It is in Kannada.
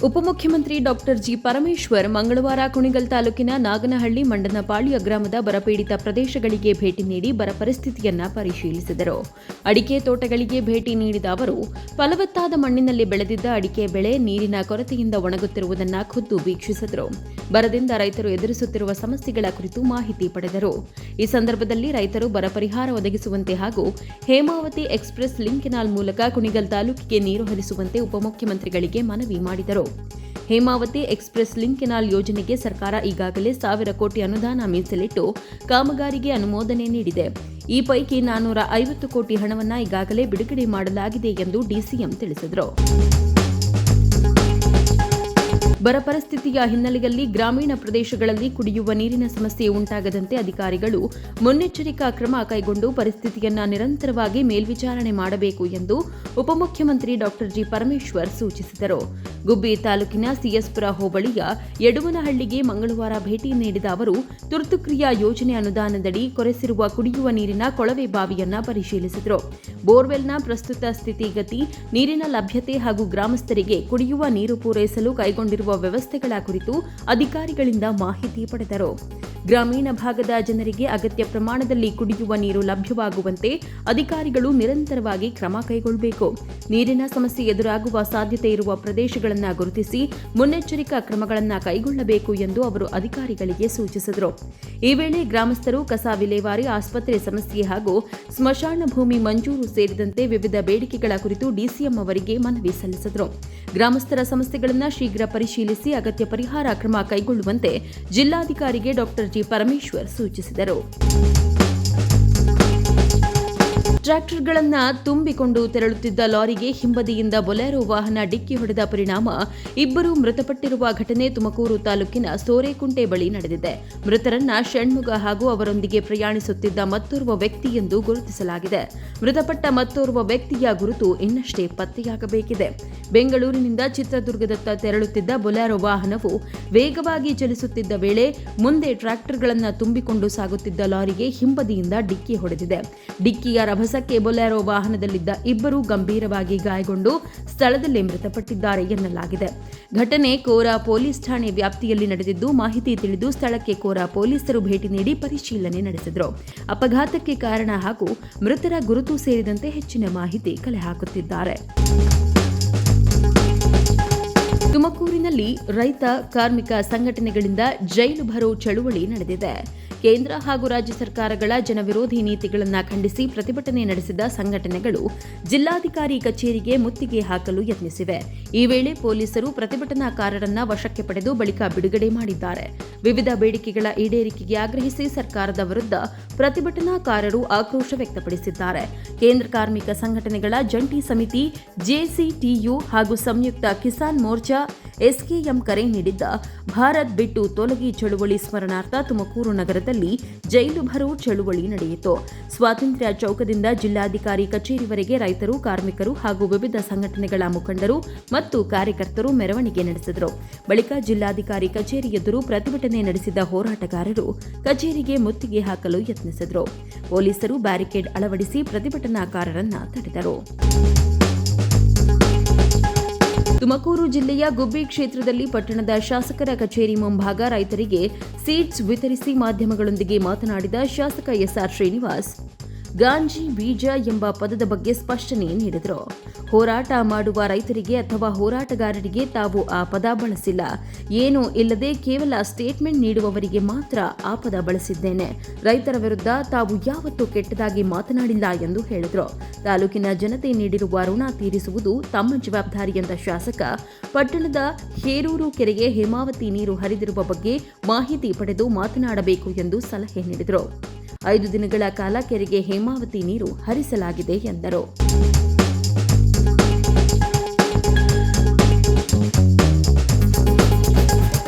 ಉಪಮುಖ್ಯಮಂತ್ರಿ ಡಾಕ್ಟರ್ ಜಿ ಪರಮೇಶ್ವರ್ ಮಂಗಳವಾರ ಕುಣಿಗಲ್ ತಾಲೂಕಿನ ನಾಗನಹಳ್ಳಿ ಮಂಡನಪಾಳ್ಯ ಗ್ರಾಮದ ಬರಪೀಡಿತ ಪ್ರದೇಶಗಳಿಗೆ ಭೇಟಿ ನೀಡಿ ಬರ ಪರಿಸ್ಥಿತಿಯನ್ನು ಪರಿಶೀಲಿಸಿದರು. ಅಡಿಕೆ ತೋಟಗಳಿಗೆ ಭೇಟಿ ನೀಡಿದ ಅವರು ಫಲವತ್ತಾದ ಮಣ್ಣಿನಲ್ಲಿ ಬೆಳೆದಿದ್ದ ಅಡಿಕೆ ಬೆಳೆ ನೀರಿನ ಕೊರತೆಯಿಂದ ಒಣಗುತ್ತಿರುವುದನ್ನು ಖುದ್ದು ವೀಕ್ಷಿಸಿದರು. ಬರದಿಂದ ರೈತರು ಎದುರಿಸುತ್ತಿರುವ ಸಮಸ್ಯೆಗಳ ಕುರಿತು ಮಾಹಿತಿ ಪಡೆದರು. ಈ ಸಂದರ್ಭದಲ್ಲಿ ರೈತರು ಬರ ಪರಿಹಾರ ಒದಗಿಸುವಂತೆ ಹಾಗೂ ಹೇಮಾವತಿ ಎಕ್ಸ್‌ಪ್ರೆಸ್ ಲಿಂಕ್ ಕೆನಾಲ್ ಮೂಲಕ ಕುಣಿಗಲ್ ತಾಲೂಕಿಗೆ ನೀರು ಹರಿಸುವಂತೆ ಉಪಮುಖ್ಯಮಂತ್ರಿಗಳಿಗೆ ಮನವಿ ಮಾಡಿದರು. ಹೇಮಾವತಿ ಎಕ್ಸ್‌ಪ್ರೆಸ್ ಲಿಂಕ್ ಕೆನಾಲ್ ಯೋಜನೆಗೆ ಸರ್ಕಾರ ಈಗಾಗಲೇ 1,000 ಕೋಟಿ ಅನುದಾನ ಮೀಸಲಿಟ್ಟು ಕಾಮಗಾರಿಗೆ ಅನುಮೋದನೆ ನೀಡಿದೆ. ಈ ಪೈಕಿ 450 ಕೋಟಿ ಹಣವನ್ನು ಈಗಾಗಲೇ ಬಿಡುಗಡೆ ಮಾಡಲಾಗಿದೆ ಎಂದು ಡಿಸಿಎಂ ತಿಳಿಸಿದರು. ಬರ ಪರಿಸ್ಥಿತಿಯ ಹಿನ್ನೆಲೆಯಲ್ಲಿ ಗ್ರಾಮೀಣ ಪ್ರದೇಶಗಳಲ್ಲಿ ಕುಡಿಯುವ ನೀರಿನ ಸಮಸ್ಯೆ ಉಂಟಾಗದಂತೆ ಅಧಿಕಾರಿಗಳು ಮುನ್ನೆಚ್ಚರಿಕಾ ಕ್ರಮ ಕೈಗೊಂಡು ಪರಿಸ್ಥಿತಿಯನ್ನು ನಿರಂತರವಾಗಿ ಮೇಲ್ವಿಚಾರಣೆ ಮಾಡಬೇಕು ಎಂದು ಉಪಮುಖ್ಯಮಂತ್ರಿ ಡಾಕ್ಟರ್ ಜಿ ಪರಮೇಶ್ವರ್ ಸೂಚಿಸಿದರು. ಗುಬ್ಬಿ ತಾಲೂಕಿನ ಸಿಎಸ್ಪುರ ಹೋಬಳಿಯ ಯಡುವನಹಳ್ಳಿಗೆ ಮಂಗಳವಾರ ಭೇಟಿ ನೀಡಿದ ಅವರು ತುರ್ತು ಕ್ರಿಯಾ ಯೋಜನೆ ಅನುದಾನದಡಿ ಕೊರೆಸಿರುವ ಕುಡಿಯುವ ನೀರಿನ ಕೊಳವೆ ಬಾವಿಯನ್ನು ಪರಿಶೀಲಿಸಿದರು. ಬೋರ್ವೆಲ್ನ ಪ್ರಸ್ತುತ ಸ್ಥಿತಿಗತಿ, ನೀರಿನ ಲಭ್ಯತೆ ಹಾಗೂ ಗ್ರಾಮಸ್ಥರಿಗೆ ಕುಡಿಯುವ ನೀರು ಪೂರೈಸಲು ಕೈಗೊಂಡಿರುವ ವ್ಯವಸ್ಥೆಗಳ ಕುರಿತು ಅಧಿಕಾರಿಗಳಿಂದ ಮಾಹಿತಿ ಪಡೆದರು. ಗ್ರಾಮೀಣ ಭಾಗದ ಜನರಿಗೆ ಅಗತ್ಯ ಪ್ರಮಾಣದಲ್ಲಿ ಕುಡಿಯುವ ನೀರು ಲಭ್ಯವಾಗುವಂತೆ ಅಧಿಕಾರಿಗಳು ನಿರಂತರವಾಗಿ ಕ್ರಮ ಕೈಗೊಳ್ಳಬೇಕು. ನೀರಿನ ಸಮಸ್ಯೆ ಎದುರಾಗುವ ಸಾಧ್ಯತೆ ಇರುವ ಪ್ರದೇಶಗಳನ್ನು ಗುರುತಿಸಿ ಮುನ್ನೆಚ್ಚರಿಕಾ ಕ್ರಮಗಳನ್ನು ಕೈಗೊಳ್ಳಬೇಕು ಎಂದು ಅವರು ಅಧಿಕಾರಿಗಳಿಗೆ ಸೂಚಿಸಿದರು. ಈ ವೇಳೆ ಗ್ರಾಮಸ್ಥರು ಕಸ ವಿಲೇವಾರಿ, ಆಸ್ಪತ್ರೆ ಸಮಸ್ಯೆ ಹಾಗೂ ಸ್ಮಶಾನ ಭೂಮಿ ಮಂಜೂರು ಸೇರಿದಂತೆ ವಿವಿಧ ಬೇಡಿಕೆಗಳ ಕುರಿತು ಡಿಸಿಎಂ ಅವರಿಗೆ ಮನವಿ ಸಲ್ಲಿಸಿದರು. ಗ್ರಾಮಸ್ಥರ ಸಮಸ್ಯೆಗಳನ್ನು ಶೀಘ್ರ ಪರಿಶೀಲಿಸಿ ಅಗತ್ಯ ಪರಿಹಾರ ಕ್ರಮ ಕೈಗೊಳ್ಳುವಂತೆ ಜಿಲ್ಲಾಧಿಕಾರಿಗೆ ಡಾಕ್ಟರ್ ಜಿ ಪರಮೇಶ್ವರ್ ಸೂಚಿಸಿದರು. ಟ್ರ್ಯಾಕ್ಟರ್ಗಳನ್ನು ತುಂಬಿಕೊಂಡು ತೆರಳುತ್ತಿದ್ದ ಲಾರಿಗೆ ಹಿಂಬದಿಯಿಂದ ಬೊಲೆರೋ ವಾಹನ ಡಿಕ್ಕಿ ಹೊಡೆದ ಪರಿಣಾಮ ಇಬ್ಬರು ಮೃತಪಟ್ಟಿರುವ ಘಟನೆ ತುಮಕೂರು ತಾಲೂಕಿನ ಸೋರೆಕುಂಟೆ ಬಳಿ ನಡೆದಿದೆ. ಮೃತರನ್ನ ಷಣ್ಮುಗ ಹಾಗೂ ಅವರೊಂದಿಗೆ ಪ್ರಯಾಣಿಸುತ್ತಿದ್ದ ಮತ್ತೋರ್ವ ವ್ಯಕ್ತಿ ಎಂದು ಗುರುತಿಸಲಾಗಿದೆ. ಮೃತಪಟ್ಟ ಮತ್ತೋರ್ವ ವ್ಯಕ್ತಿಯ ಗುರುತು ಇನ್ನಷ್ಟೇ ಪತ್ತೆಯಾಗಬೇಕಿದೆ. ಬೆಂಗಳೂರಿನಿಂದ ಚಿತ್ರದುರ್ಗದತ್ತ ತೆರಳುತ್ತಿದ್ದ ಬೊಲೆರೋ ವಾಹನವು ವೇಗವಾಗಿ ಚಲಿಸುತ್ತಿದ್ದ ವೇಳೆ ಮುಂದೆ ಟ್ರ್ಯಾಕ್ಟರ್ಗಳನ್ನು ತುಂಬಿಕೊಂಡು ಸಾಗುತ್ತಿದ್ದ ಲಾರಿಗೆ ಹಿಂಬದಿಯಿಂದ ಡಿಕ್ಕಿ ಹೊಡೆದಿದೆ. ಡಿಕ್ಕಿಯ ರಭಸಕ್ಕೆ ಬೊಲೆರೋ ವಾಹನದಲ್ಲಿದ್ದ ಇಬ್ಬರು ಗಂಭೀರವಾಗಿ ಗಾಯಗೊಂಡು ಸ್ಥಳದಲ್ಲೇ ಮೃತಪಟ್ಟಿದ್ದಾರೆ ಎನ್ನಲಾಗಿದೆ. ಘಟನೆ ಕೋರಾ ಪೊಲೀಸ್ ಠಾಣೆ ವ್ಯಾಪ್ತಿಯಲ್ಲಿ ನಡೆದಿದ್ದು, ಮಾಹಿತಿ ತಿಳಿದು ಸ್ಥಳಕ್ಕೆ ಕೋರಾ ಪೊಲೀಸರು ಭೇಟಿ ನೀಡಿ ಪರಿಶೀಲನೆ ನಡೆಸಿದರು. ಅಪಘಾತಕ್ಕೆ ಕಾರಣ ಹಾಗೂ ಮೃತರ ಗುರುತು ಸೇರಿದಂತೆ ಹೆಚ್ಚಿನ ಮಾಹಿತಿ ಕಲೆ ಹಾಕುತ್ತಿದ್ದಾರೆ. ತುಮಕೂರಿನಲ್ಲಿ ರೈತ ಕಾರ್ಮಿಕ ಸಂಘಟನೆಗಳಿಂದ ಜೈಲು ಭರೋ ಚಳುವಳಿ ನಡೆದಿದೆ. ಕೇಂದ್ರ ಹಾಗೂ ರಾಜ್ಯ ಸರ್ಕಾರಗಳ ಜನವಿರೋಧಿ ನೀತಿಗಳನ್ನು ಖಂಡಿಸಿ ಪ್ರತಿಭಟನೆ ನಡೆಸಿದ ಸಂಘಟನೆಗಳು ಜಿಲ್ಲಾಧಿಕಾರಿ ಕಚೇರಿಗೆ ಮುತ್ತಿಗೆ ಹಾಕಲು ಯತ್ನಿಸಿವೆ. ಈ ವೇಳೆ ಪೊಲೀಸರು ಪ್ರತಿಭಟನಾಕಾರರನ್ನ ವಶಕ್ಕೆ ಪಡೆದು ಬಳಿಕ ಬಿಡುಗಡೆ ಮಾಡಿದ್ದಾರೆ. ವಿವಿಧ ಬೇಡಿಕೆಗಳ ಈಡೇರಿಕೆಗೆ ಆಗ್ರಹಿಸಿ ಸರ್ಕಾರದ ವಿರುದ್ಧ ಪ್ರತಿಭಟನಾಕಾರರು ಆಕ್ರೋಶ ವ್ಯಕ್ತಪಡಿಸಿದ್ದಾರೆ. ಕೇಂದ್ರ ಕಾರ್ಮಿಕ ಸಂಘಟನೆಗಳ ಜಂಟಿ ಸಮಿತಿ ಜೆಸಿಟಿಯು ಹಾಗೂ ಸಂಯುಕ್ತ ಕಿಸಾನ್ ಮೋರ್ಚಾ ಎಸ್ಕೆಎಂ ಕರೆ ನೀಡಿದ್ದ ಭಾರತ್ ಬಿಟ್ಟು ತೊಲಗಿ ಚಳುವಳಿ ಸ್ಮರಣಾರ್ಥ ತುಮಕೂರು ನಗರದಲ್ಲಿ ಜೈಲು ಭರೋ ಚಳುವಳಿ ನಡೆಯಿತು. ಸ್ವಾತಂತ್ರ್ಯ ಚೌಕದಿಂದ ಜಿಲ್ಲಾಧಿಕಾರಿ ಕಚೇರಿವರೆಗೆ ರೈತರು, ಕಾರ್ಮಿಕರು ಹಾಗೂ ವಿವಿಧ ಸಂಘಟನೆಗಳ ಮುಖಂಡರು ಮತ್ತು ಕಾರ್ಯಕರ್ತರು ಮೆರವಣಿಗೆ ನಡೆಸಿದರು. ಬಳಿಕ ಜಿಲ್ಲಾಧಿಕಾರಿ ಕಚೇರಿ ಎದುರು ಪ್ರತಿಭಟನೆ ನಡೆಸಿದ ಹೋರಾಟಗಾರರು ಕಚೇರಿಗೆ ಮುತ್ತಿಗೆ ಹಾಕಲು ಯತ್ನಿಸಿದರು. ಪೊಲೀಸರು ಬ್ಯಾರಿಕೇಡ್ ಅಳವಡಿಸಿ ಪ್ರತಿಭಟನಾಕಾರರನ್ನ ತಡೆದರು. ತುಮಕೂರು ಜಿಲ್ಲೆಯ ಗುಬ್ಬಿ ಕ್ಷೇತ್ರದಲ್ಲಿ ಪಟ್ಟಣದ ಶಾಸಕರ ಕಚೇರಿ ಮುಂಭಾಗ ರೈತರಿಗೆ ಸೀಡ್ಸ್ ವಿತರಿಸಿ ಮಾಧ್ಯಮಗಳೊಂದಿಗೆ ಮಾತನಾಡಿದ ಶಾಸಕ ಎಸ್ಆರ್ ಶ್ರೀನಿವಾಸ್, ಗಾಂಜಿ ಬೀಜ ಎಂಬ ಪದದ ಬಗ್ಗೆ ಸ್ಪಷ್ಟನೆ ನೀಡಿದರು. ಹೋರಾಟ ಮಾಡುವ ರೈತರಿಗೆ ಅಥವಾ ಹೋರಾಟಗಾರರಿಗೆ ತಾವು ಆ ಪದ ಬಳಸಿಲ್ಲ. ಏನೂ ಇಲ್ಲದೆ ಕೇವಲ ಸ್ಟೇಟ್ಮೆಂಟ್ ನೀಡುವವರಿಗೆ ಮಾತ್ರ ಆ ಪದ ಬಳಸಿದ್ದೇನೆ. ರೈತರ ವಿರುದ್ಧ ತಾವು ಯಾವತ್ತೂ ಕೆಟ್ಟದಾಗಿ ಮಾತನಾಡಿಲ್ಲ ಎಂದು ಹೇಳಿದರು. ತಾಲೂಕಿನ ಜನತೆ ನೀಡಿರುವ ಋಣ ತೀರಿಸುವುದು ತಮ್ಮ ಜವಾಬ್ದಾರಿ ಎಂದ ಶಾಸಕ, ಪಟ್ಟಣದ ಹೇರೂರು ಕೆರೆಗೆ ಹೇಮಾವತಿ ನೀರು ಹರಿದಿರುವ ಬಗ್ಗೆ ಮಾಹಿತಿ ಪಡೆದು ಮಾತನಾಡಬೇಕು ಎಂದು ಸಲಹೆ ನೀಡಿದರು. 5 ದಿನಗಳ ಕಾಲ ಕೆರೆಗೆ ಹೇಮಾವತಿ ನೀರು ಹರಿಸಲಾಗಿದೆ ಎಂದರು.